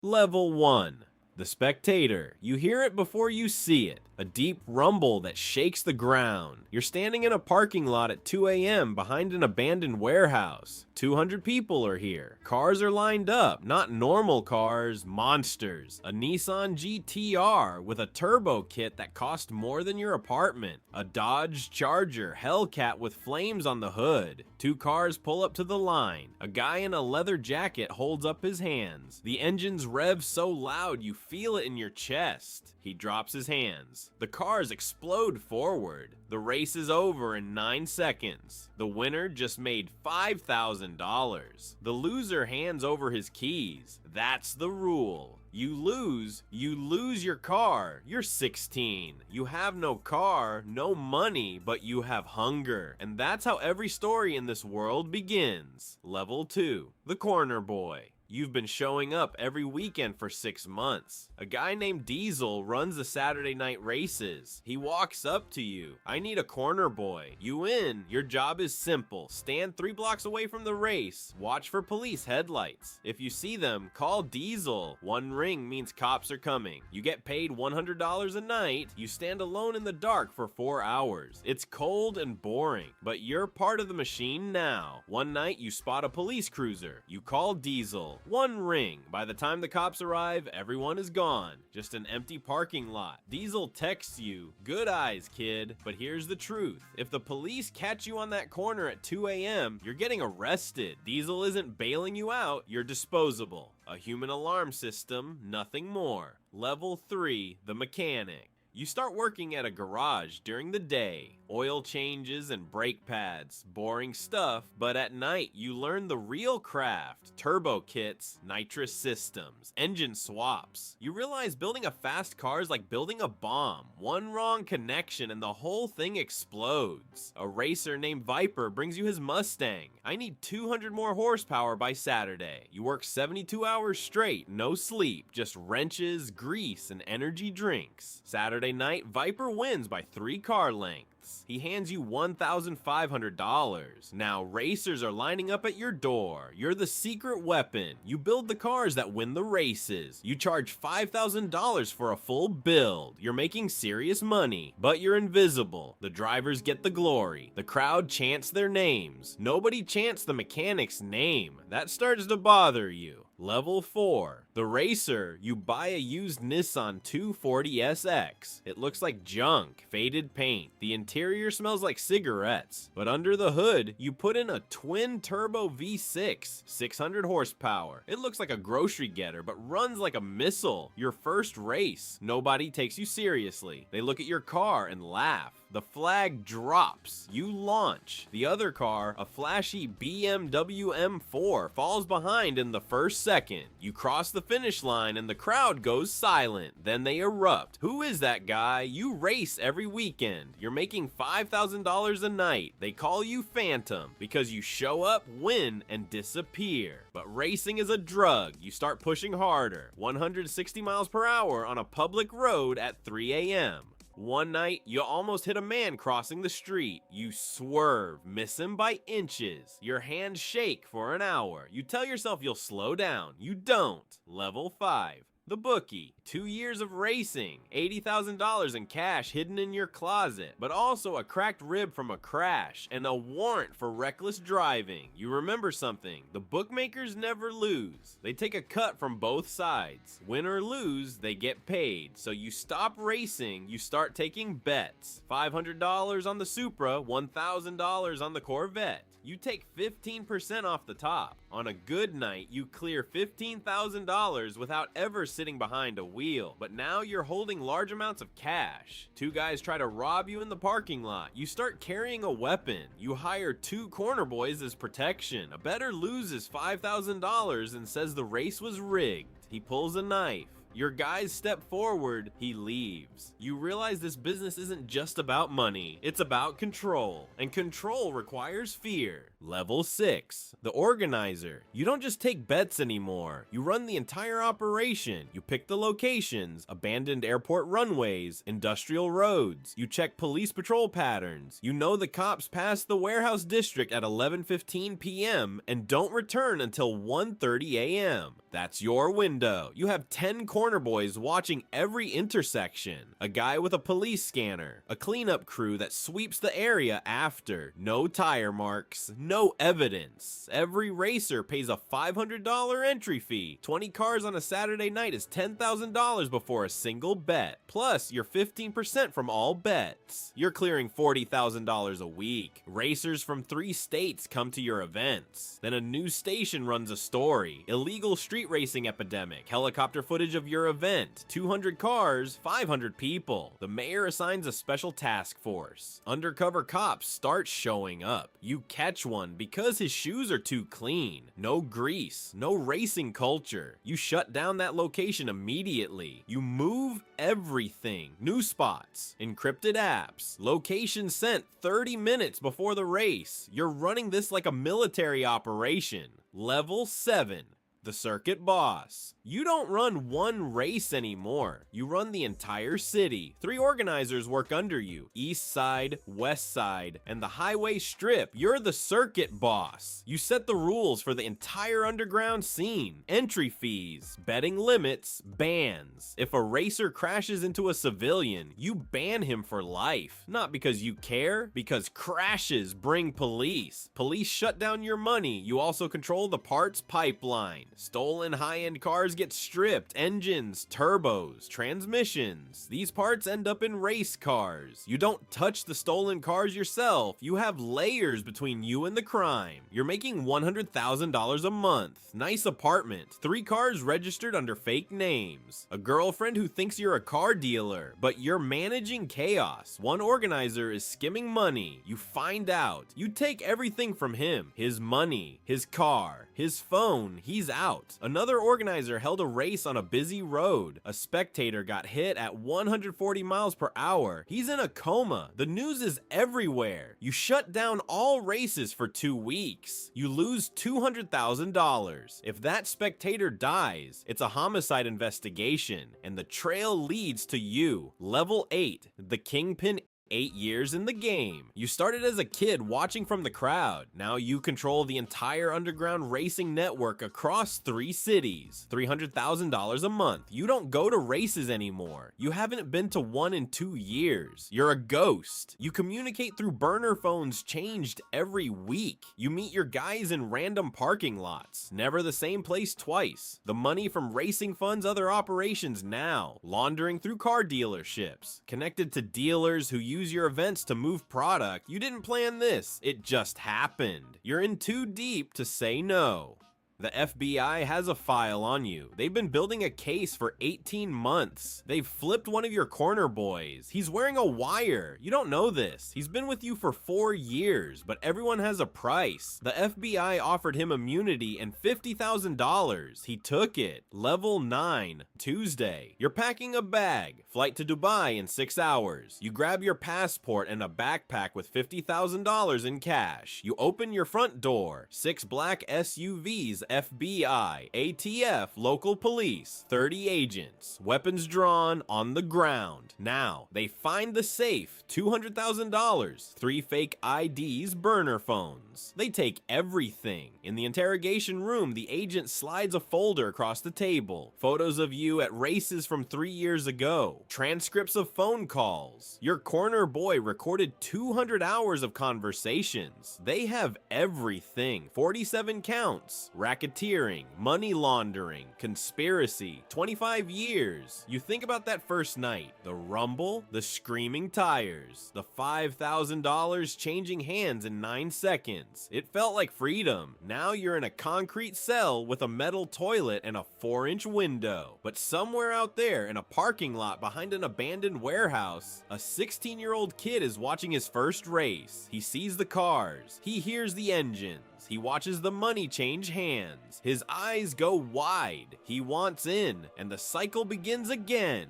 Level 1. The Spectator. You hear it before you see it. A deep rumble that shakes the ground. You're standing in a parking lot at 2 a.m. behind an abandoned warehouse. 200 people are here. Cars are lined up, not normal cars, monsters. A Nissan GTR with a turbo kit that cost more than your apartment. A Dodge Charger Hellcat with flames on the hood. 2 cars pull up to the line. A guy in a leather jacket holds up his hands. The engines rev so loud you feel it in your chest. He drops his hands. The cars explode forward. The race is over in 9 seconds. The winner just made $5,000. The loser hands over his keys. That's the rule. You lose your car. You're 16. You have no car, no money, but you have hunger. And that's how every story in this world begins. Level 2. The Corner Boy. You've been showing up every weekend for 6 months. A guy named Diesel runs the Saturday night races. He walks up to you. I need a corner boy. You win. Your job is simple. Stand 3 blocks away from the race. Watch for police headlights. If you see them, call Diesel. 1 ring means cops are coming. You get paid $100 a night. You stand alone in the dark for 4 hours. It's cold and boring, but you're part of the machine now. One night you spot a police cruiser. You call Diesel. 1 ring. By the time the cops arrive, everyone is gone. Just an empty parking lot. Diesel texts you, "Good eyes, kid." But here's the truth. If the police catch you on that corner at 2 a.m., you're getting arrested. Diesel isn't bailing you out, you're disposable. A human alarm system, nothing more. Level 3, the mechanic. You start working at a garage during the day. Oil changes and brake pads, boring stuff, but at night you learn the real craft. Turbo kits, nitrous systems, engine swaps. You realize building a fast car is like building a bomb. 1 wrong connection and the whole thing explodes. A racer named Viper brings you his Mustang. I need 200 more horsepower by Saturday. You work 72 hours straight, no sleep, just wrenches, grease, and energy drinks. Saturday night, Viper wins by 3 car lengths. He hands you $1,500. Now racers are lining up at your door. You're the secret weapon. You build the cars that win the races. You charge $5,000 for a full build. You're making serious money, but you're invisible. The drivers get the glory. The crowd chants their names. Nobody chants the mechanic's name. That starts to bother you. Level 4. The racer. You buy a used Nissan 240SX. It looks like junk, faded paint. The interior smells like cigarettes. But under the hood, you put in a twin-turbo V6, 600 horsepower. It looks like a grocery getter, but runs like a missile. Your first race. Nobody takes you seriously. They look at your car and laugh. The flag drops. You launch. The other car, a flashy BMW M4, falls behind in the first second. You cross the finish line and the crowd goes silent. Then they erupt. Who is that guy? You race every weekend. You're making $5,000 a night. They call you Phantom because you show up, win, and disappear. But racing is a drug. You start pushing harder. 160 miles per hour on a public road at 3 a.m. One night, you almost hit a man crossing the street. You swerve, miss him by inches. Your hands shake for an hour. You tell yourself you'll slow down. You don't. Level 5. The Bookie. 2 years of racing, $80,000 in cash hidden in your closet, but also a cracked rib from a crash and a warrant for reckless driving. You remember something, the bookmakers never lose. They take a cut from both sides. Win or lose, they get paid. So you stop racing, you start taking bets. $500 on the Supra, $1,000 on the Corvette. You take 15% off the top. On a good night, you clear $15,000 without ever sitting behind a wheel. But now you're holding large amounts of cash. 2 guys try to rob you in the parking lot. You start carrying a weapon. You hire 2 corner boys as protection. A bettor loses $5,000 and says the race was rigged. He pulls a knife. Your guys step forward, he leaves. You realize this business isn't just about money, it's about control, and control requires fear. Level 6, the organizer. You don't just take bets anymore, you run the entire operation. You pick the locations, abandoned airport runways, industrial roads. You check police patrol patterns. You know the cops pass the warehouse district at 11:15 p.m. and don't return until 1:30 a.m. That's your window. You have 10 corner boys watching every intersection, a guy with a police scanner, a cleanup crew that sweeps the area after, no tire marks, no evidence. Every racer pays a $500 entry fee. 20 cars on a Saturday night is $10,000 before a single bet. Plus, you're 15% from all bets. You're clearing $40,000 a week. Racers from 3 states come to your events. Then a news station runs a story. Illegal street racing epidemic. Helicopter footage of your event. 200 cars, 500 people. The mayor assigns a special task force. Undercover cops start showing up. You catch one because his shoes are too clean. No grease, no racing culture. You shut down that location immediately. You move everything. New spots, encrypted apps, location sent 30 minutes before the race. You're running this like a military operation. Level 7. The circuit boss. You don't run one race anymore. You run the entire city. 3 organizers work under you. East side, west side, and the highway strip. You're the circuit boss. You set the rules for the entire underground scene. Entry fees, betting limits, bans. If a racer crashes into a civilian, you ban him for life. Not because you care, because crashes bring police. Police shut down your money. You also control the parts pipeline. Stolen high-end cars get stripped, engines, turbos, transmissions. These parts end up in race cars. You don't touch the stolen cars yourself. You have layers between you and the crime. You're making $100,000 a month. Nice apartment. 3 cars registered under fake names. A girlfriend who thinks you're a car dealer, but you're managing chaos. One organizer is skimming money. You find out. You take everything from him. His money, his car, his phone. He's out. Another organizer held a race on a busy road. A spectator got hit at 140 miles per hour. He's in a coma. The news is everywhere. You shut down all races for 2 weeks. You lose $200,000. If that spectator dies, it's a homicide investigation, and the trail leads to you. Level 8, the kingpin. 8 years in the game. You started as a kid watching from the crowd. Now you control the entire underground racing network across 3 cities. $300,000 a month. You don't go to races anymore. You haven't been to one in 2 years. You're a ghost. You communicate through burner phones changed every week. You meet your guys in random parking lots. Never the same place twice. The money from racing funds other operations now. Laundering through car dealerships. Connected to dealers who use your events to move product. You didn't plan this. It just happened. You're in too deep to say no. The FBI has a file on you. They've been building a case for 18 months. They've flipped one of your corner boys. He's wearing a wire. You don't know this. He's been with you for 4 years, but everyone has a price. The FBI offered him immunity and $50,000. He took it. Level 9, Tuesday. You're packing a bag. Flight to Dubai in 6 hours. You grab your passport and a backpack with $50,000 in cash. You open your front door. 6 black SUVs, FBI, ATF, local police, 30 agents, weapons drawn, on the ground. Now, they find the safe, $200,000, 3 fake IDs, burner phones. They take everything. In the interrogation room, the agent slides a folder across the table. Photos of you at races from 3 years ago. Transcripts of phone calls. Your corner boy recorded 200 hours of conversations. They have everything. 47 counts. Racketeering, money laundering, conspiracy, 25 years. You think about that first night, the rumble, the screaming tires, the $5,000 changing hands in 9 seconds. It felt like freedom. Now you're in a concrete cell with a metal toilet and a 4-inch window. But somewhere out there in a parking lot behind an abandoned warehouse, a 16-year-old kid is watching his first race. He sees the cars. He hears the engines. He watches the money change hands. hands. His eyes go wide. He wants in, and the cycle begins again.